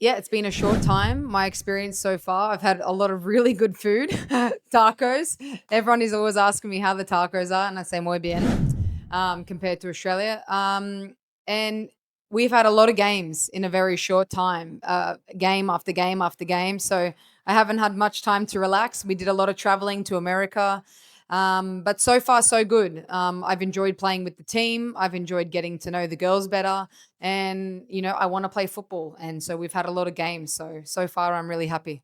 Yeah, it's been a short time. My experience so far, I've had a lot of really good food, tacos. Everyone is always asking me how the tacos are, and I say muy bien, compared to Australia. And we've had a lot of games in a very short time, game after game after game. So I haven't had much time to relax. We did a lot of traveling to America. But so far, so good. I've enjoyed playing with the team. I've enjoyed getting to know the girls better. And, I want to play football. And so we've had a lot of games. So far, I'm really happy.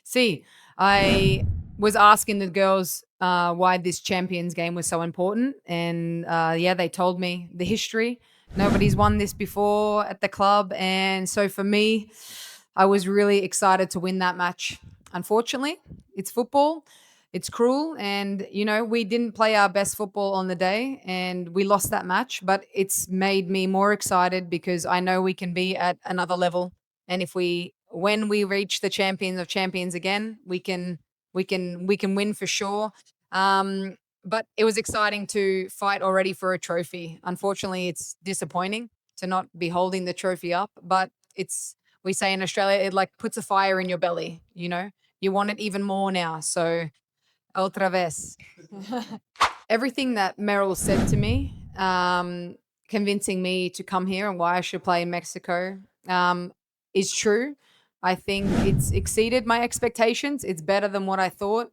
See, I was asking the girls why this Champions game was so important. And yeah, they told me the history. Nobody's won this before at the club. And so for me, I was really excited to win that match. Unfortunately, it's football. It's cruel. And, we didn't play our best football on the day and we lost that match. But it's made me more excited because I know we can be at another level. And when we reach the champions of champions again, we can win for sure. But it was exciting to fight already for a trophy. Unfortunately, it's disappointing to not be holding the trophy up, but it's we say in Australia, it like puts a fire in your belly, you know? You want it even more now. So otra vez. Everything that Merrill said to me, convincing me to come here and why I should play in Mexico, is true. I think it's exceeded my expectations. It's better than what I thought.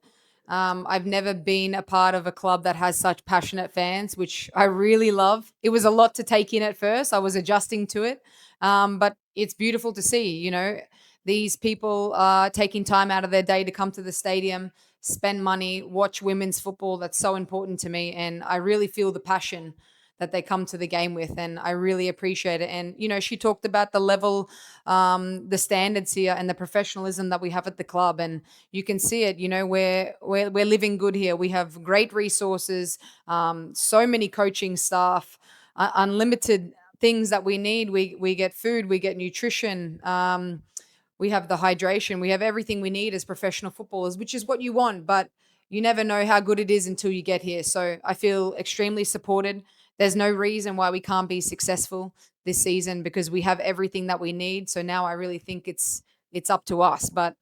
I've never been a part of a club that has such passionate fans, which I really love. It was a lot to take in at first. I was adjusting to it, but it's beautiful to see. These people are taking time out of their day to come to the stadium, spend money, watch women's football. That's so important to me. And I really feel the passion that they come to the game with. And I really appreciate it. And, she talked about the level, the standards here and the professionalism that we have at the club. And you can see it, we're living good here. We have great resources, so many coaching staff, unlimited things that we need. We get food, we get nutrition. We have the hydration, we have everything we need as professional footballers, which is what you want, but you never know how good it is until you get here. So I feel extremely supported. There's no reason why we can't be successful this season because we have everything that we need. So now I really think it's up to us. But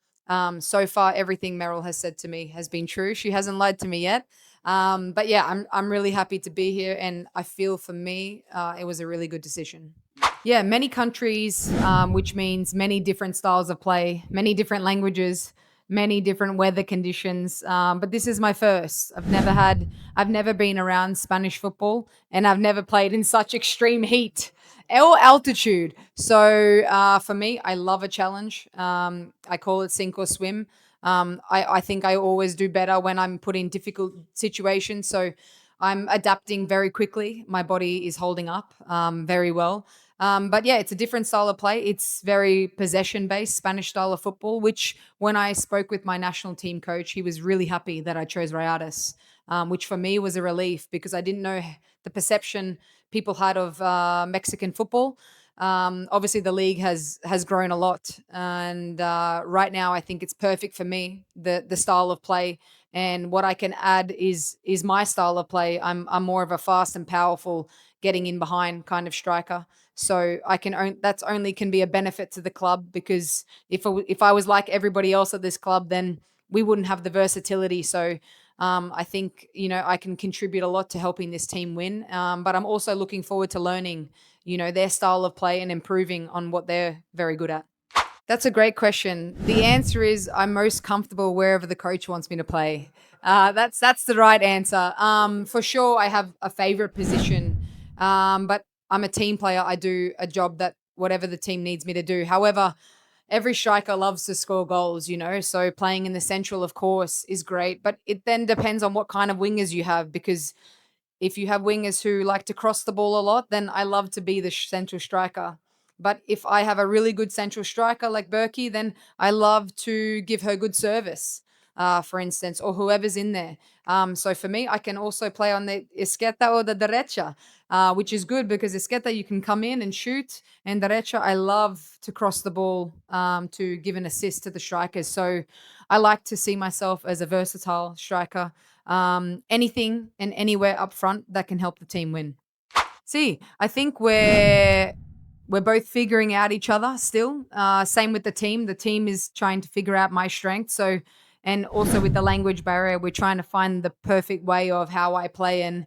so far, everything Meryl has said to me has been true. She hasn't lied to me yet. But yeah, I'm really happy to be here, and I feel for me, it was a really good decision. Yeah, many countries, which means many different styles of play, many different languages, many different weather conditions. But this is my first. I've never been around Spanish football, and I've never played in such extreme heat or altitude. So for me, I love a challenge. I call it sink or swim. I think I always do better when I'm put in difficult situations. So I'm adapting very quickly. My body is holding up very well. But yeah, it's a different style of play. It's very possession based, Spanish style of football, which when I spoke with my national team coach, he was really happy that I chose Rayadas, which for me was a relief because I didn't know the perception people had of Mexican football. Obviously, the league has grown a lot, and right now I think it's perfect for me. The style of play and what I can add is my style of play. I'm more of a fast and powerful, getting in behind kind of striker. So that's only can be a benefit to the club because if I was like everybody else at this club, then we wouldn't have the versatility. So I think I can contribute a lot to helping this team win. But I'm also looking forward to learning their style of play and improving on what they're very good at. That's a great question. The answer is I'm most comfortable wherever the coach wants me to play. That's the right answer. For sure, I have a favorite position, but I'm a team player. I do a job that whatever the team needs me to do. However, every striker loves to score goals, so playing in the central, of course, is great. But it then depends on what kind of wingers you have because if you have wingers who like to cross the ball a lot, then I love to be the central striker. But if I have a really good central striker like Berkey, then I love to give her good service, for instance, or whoever's in there. So for me, I can also play on the izquierda or the derecha, which is good because izquierda you can come in and shoot, and derecha I love to cross the ball to give an assist to the strikers. So I like to see myself as a versatile striker, anything and anywhere up front that can help the team win. See, I think we're both figuring out each other still. Same with the team. The team is trying to figure out my strengths. So, and also with the language barrier, we're trying to find the perfect way of how I play. And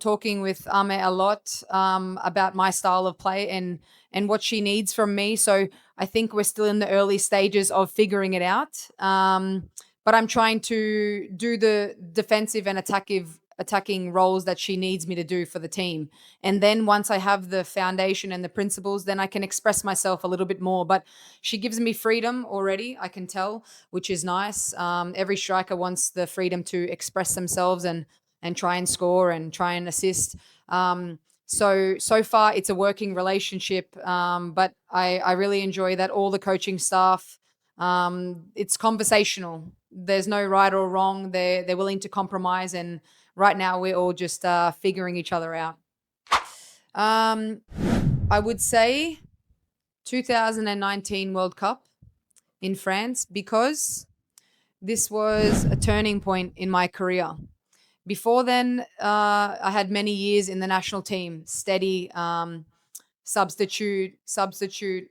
talking with Ame a lot about my style of play and what she needs from me. So I think we're still in the early stages of figuring it out. But I'm trying to do the defensive and attacking roles that she needs me to do for the team. And then once I have the foundation and the principles, then I can express myself a little bit more. But she gives me freedom already, I can tell, which is nice. Every striker wants the freedom to express themselves and try and score and try and assist. So far it's a working relationship, but I really enjoy that all the coaching staff, it's conversational. There's no right or wrong. They're willing to compromise, and right now we're all just figuring each other out. Um, I would say 2019 World Cup in France, because this was a turning point in my career. Before then, I had many years in the national team, steady, substitute,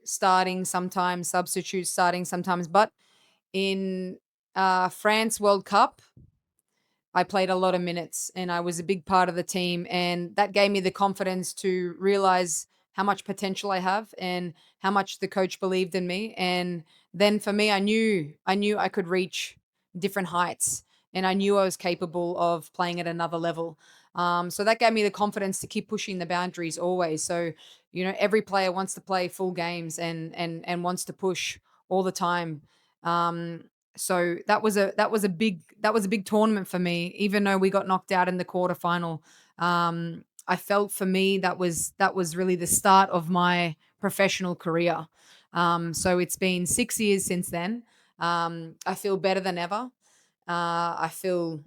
starting sometimes, substitute, starting sometimes. But in France World Cup, I played a lot of minutes and I was a big part of the team. And that gave me the confidence to realize how much potential I have and how much the coach believed in me. And then for me, I knew I could reach different heights and I knew I was capable of playing at another level. So that gave me the confidence to keep pushing the boundaries always. So, every player wants to play full games and wants to push all the time. Um, so that was a big tournament for me. Even though we got knocked out in the quarterfinal, I felt for me that was really the start of my professional career. So it's been 6 years since then. I feel better than ever. I feel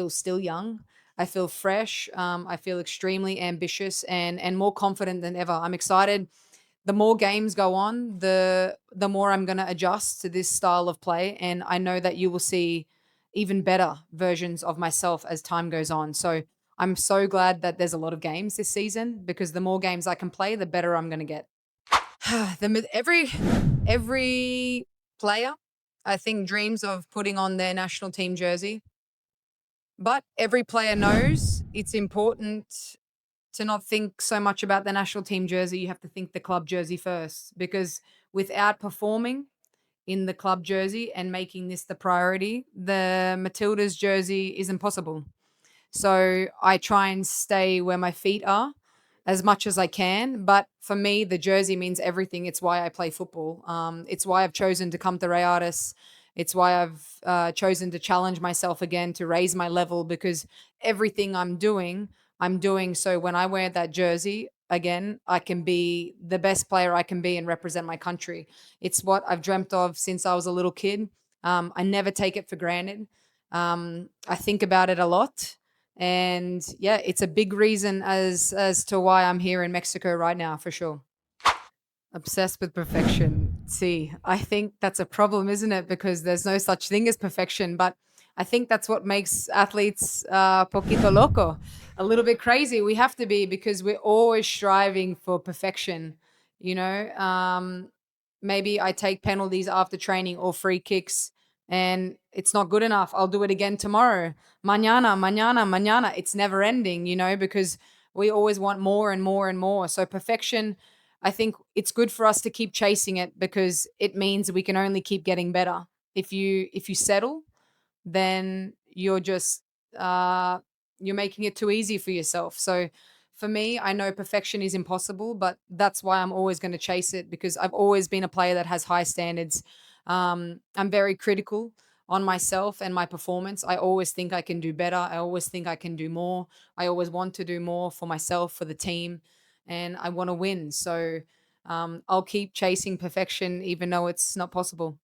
still young. I feel fresh. I feel extremely ambitious and more confident than ever. I'm excited. The more games go on, the more I'm going to adjust to this style of play, and I know that you will see even better versions of myself as time goes on. So I'm so glad that there's a lot of games this season, because the more games I can play, the better I'm going to get. Every player, I think, dreams of putting on their national team jersey, but every player knows it's important to not think so much about the national team jersey. You have to think the club jersey first, because without performing in the club jersey and making this the priority, the Matilda's jersey is impossible. So I try and stay where my feet are as much as I can. But for me, the jersey means everything. It's why I play football. It's why I've chosen to come to Rayadas. It's why I've chosen to challenge myself again, to raise my level, because everything I'm doing so when I wear that jersey again, I can be the best player I can be and represent my country. It's what I've dreamt of since I was a little kid. I never take it for granted. I think about it a lot, and yeah, it's a big reason as to why I'm here in Mexico right now, for sure. Obsessed with perfection. See, I think that's a problem, isn't it? Because there's no such thing as perfection, but I think that's what makes athletes poquito loco, a little bit crazy. We have to be, because we're always striving for perfection. You know, maybe I take penalties after training or free kicks, and it's not good enough. I'll do it again tomorrow. Mañana, mañana, mañana. It's never ending, because we always want more and more and more. So perfection, I think it's good for us to keep chasing it, because it means we can only keep getting better. If you settle, then uh you're making it too easy for yourself. So for me, I know perfection is impossible, but that's why I'm always going to chase it, because I've always been a player that has high standards. I'm very critical on myself and my performance. I always think I can do better. I always think I can do more. I always want to do more for myself, for the team, and I want to win. So I'll keep chasing perfection even though it's not possible.